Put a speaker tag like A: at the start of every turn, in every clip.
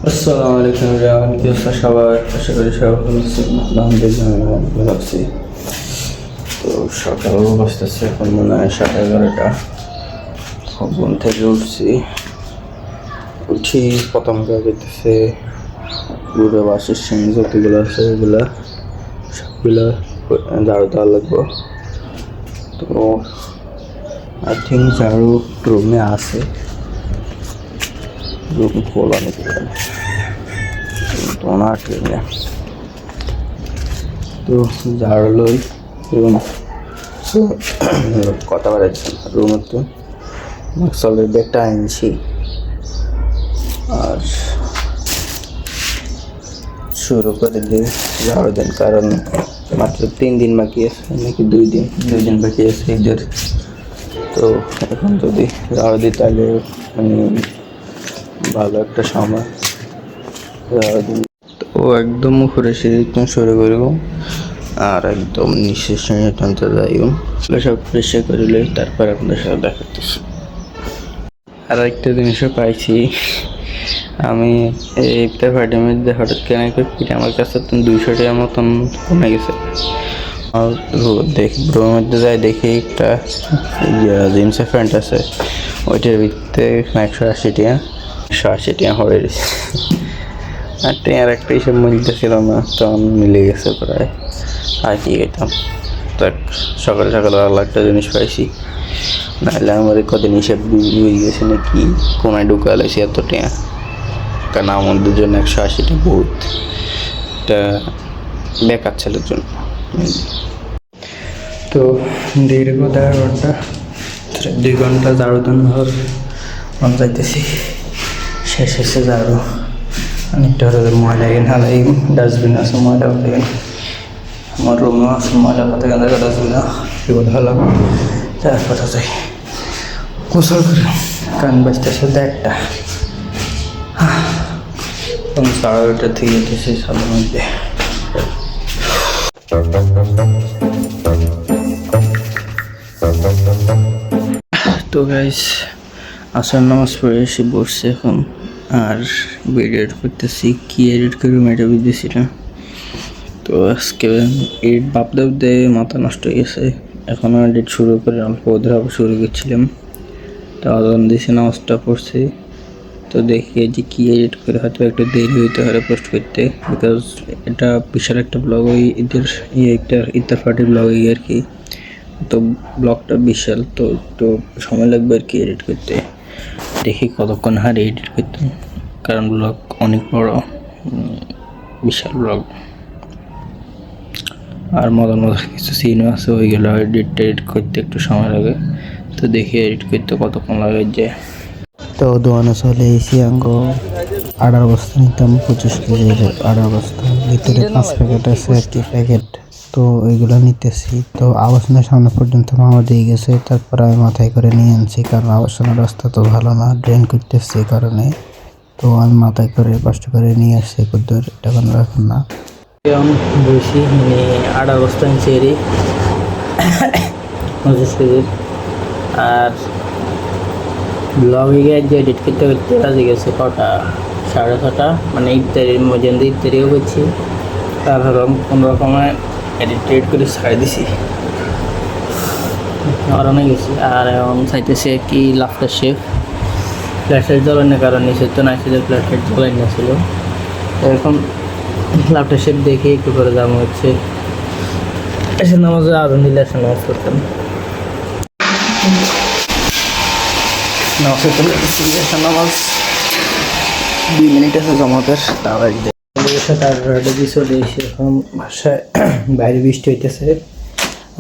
A: আসসালামু আলাইকুম রিয়ান, কি অবস্থা সবার? আশা করি সবাই ভালো আছেন। আলহামদুলিল্লাহ আমি ভালো আছি। তো সকাল বাজতেছে এখন মনে হয় 11:30। ঘুম থেকে উঠছি, উঠি প্রথম কাজ হইতেছে পুরো বাসের সঙ্গে যতগুলো আছে ওগুলা সবগুলো ঝাড়ু দেওয়া লাগবো। তো আই থিঙ্ক ঝাড়ু রুমে আছে, রুম খোলা নাকি তো না ট্রেনে। তো ঝাড়ু লই রুম কথা বাড়াচ্ছি রুমের তো মাক্সলের ব্যাগটা আনছি আর শুরু করে দিই ঝাড়ু দিন, কারণ মাত্র 3 দিন বাকি আছে নাকি 2 দিন বাকি আছে ঈদের। তো এখন যদি ঝাড়ু দিই তাহলে ভালো একটা সময় ঝাড়ু দিন। তো একদম উপরে সিঁড়ি শুরু করব আর একদম নিচের শ্রেণী টানতে যাই সব পরিষ্কার করিলে তারপর আপনাদের সাথে দেখাতেছি। আর একটা জিনিসও পাইছি আমি এই ইফতার পার্টির মধ্যে, হঠাৎ কেনা করে আমার কাছে 200 টাকার মতন কমে গেছে। আর রুমের মধ্যে যাই দেখি একটা জিন্সের প্যান্ট আছে, ওইটার ভিতরে 180 টাকা হয়ে গেছে। আর টেয়ার একটা হিসেব মিলতেছিল না, তখন মিলে গেছে প্রায়। আর কি খেতাম, তো সকালে সকালে ভালো একটা জিনিস পাইছি, নাহলে আমাদের কদিন হিসেব বুঝে গেছে নাকি কোনায় ঢুকালেছি এত টেয়া। কারণ আমাদের জন্য 180টা বহুত, এটা বেকার ছেলের জন্য। তো দীর্ঘ 1.5 ঘন্টা 2 ঘন্টা ঝাড়ু দেওয়ার মন যাইতেছি, শেষ হয়েছে ঝাড়ু। অনেকটা হলে ময়লা এখানে হালাই ডাস্টবিন আছে, ময়লা হতে গেলে আমার রুমও আছে, ময়লা হতে গেলে ডাস্টবিন এগুলো হলো। তারপর যাই গোসল করে কান বাজতেছে 1:30 এবং 8:30 থেকে যেতেছি সালের মধ্যে। তো গাইস আসর নামাজ পড়ে এসে বসছে এখন, আর ভিডিও এডিট করতেছি। কি এডিট করি এটা বুঝতেছিলাম। তো আজকে এডিট ভাবতে ভাবতে মাথা নষ্ট হয়ে গেছে। এখনও এডিট শুরু করে অল্প ওদের শুরু করছিলাম, তো আদান দিয়েছে, নামাজটা পড়ছি। তো দেখি যে কী এডিট করে, হয়তো একটু দেরি হইতে পারে পোস্ট করতে, বিকজ এটা বিশাল একটা ব্লগ, ওই ঈদের একটা ইফতার পার্টির ব্লগ আর কি। তো ব্লগটা বিশাল, তো একটু সময় লাগবে আর কি এডিট করতে। দেখি কতক্ষণ হারে এডিট করতাম, কারণ ব্লগ অনেক বড়, বিশাল ব্লগ। আর মজার কিছু সিনও আছে, ওইগুলো এডিট করতে একটু সময় লাগে। তো দেখি এডিট করতে কতক্ষণ লাগে যে। তো দোয়ানো চলে এসি আঙ্গ আড়ার বস্তা নিতাম, 25 কেজির আড়ার বস্তা, ভিতরে 5 প্যাকেট আছে আর কি প্যাকেট। তো ওইগুলো নিতেছি। তো আবাসনের সামনে পর্যন্ত মামা দিয়ে গেছে, তারপর আমি মাথায় করে নিয়ে আনছি, কারণ আবাসনের রাস্তা তো ভালো না, ড্রেন করতেছে এই কারণে। তো আমি মাথায় করে কষ্ট করে নিয়ে আসছি, কুদ্দুর এটা কোনো ব্যাপার না। বসি আড়ার বস্তা নিচে 25 কেজির। আর ব্লগে গিয়ে যে এডিট করতে করতে রাজি গেছে কটা, 6:30, মানে ইফতারির মধ্যে ইফতারিও করছি, তারপর কোনো রকমে এডিট করে ছাড়ে দিছি, আর অনেক গেছি। আর এখন চাইতেছে কি লাফটার শেফ ফ্ল্যাটের জ্বলানোর কারণ নিচে তো নাইসিদের ফ্ল্যাটের জ্বলাই নিয়েছিল। এখন লাফটার শেফ দেখে একটু করে যাওয়া হচ্ছে, এসে নামাজে আগুন দিলে এসে নামাজ করতাম। নামাজ 2 মিনিট আছে জমাতের, চলে এসে এখন বাসায়। বাইরে বৃষ্টি হইতেছে,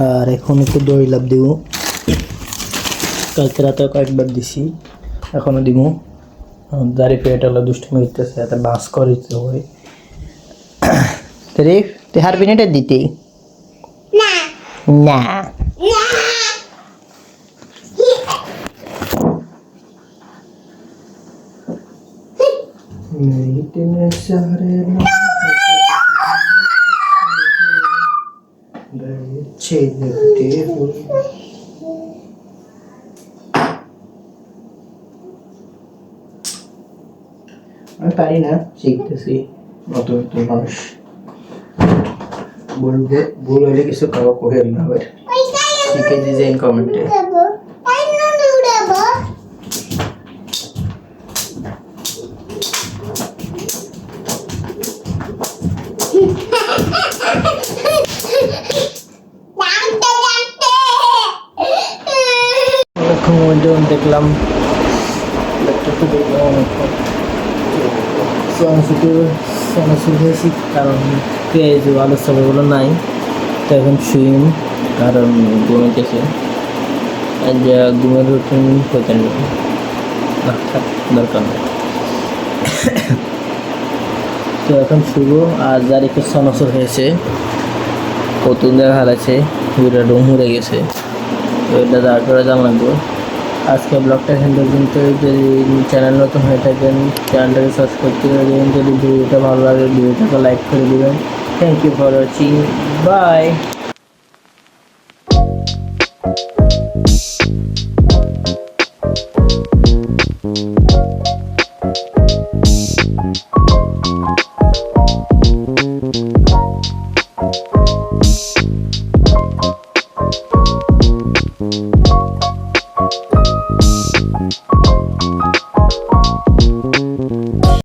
A: আর এখন একটু দড়ি লাভ দিব। কালকে রাতে কয়েকবার দিছি, এখনো দিব। দাঁড়িয়ে পেয়েটালা দুষ্টুমি হইতেছে, এত বাস করিতে হয়। তুই হারবি না এটা দিতে? না আমি পারি না, শিখতেছি, নতুন নতুন মানুষ। বলবে ভুল হলে কিছু খাওয়া কোহেন না আবার শিখে দিয়েছেন কমেন্টে। অনেকক্ষণ দেখলাম ল্যাপটপে, দেখলাম অনেকক্ষণ সনাসুর হয়েছি, কারণ পেঁয়াজ আলু সবগুলো নাই। তো এখন শুইম, কারণ ঘুমাইতেছে। যা ঘুমের রুটিন হইতে না, দরকার নেই। তো এখন শুভ, আর যার একটু সনাসুর হয়েছে, কতুন দেখা হারাচ্ছে, দুইটা ডোম হয়ে গেছে। তো এটা দাঁড় করে জানলাম। আজকে ব্লগটা এখান পর্যন্ত। যদি চ্যানেল নতুন হয়ে থাকেন চ্যানেলটাকে সাবস্ক্রাইব করে দেবেন। যদি ভিডিওটা ভালো লাগে ভিডিওটাকে লাইক করে দেবেন। Thank you for watching, by.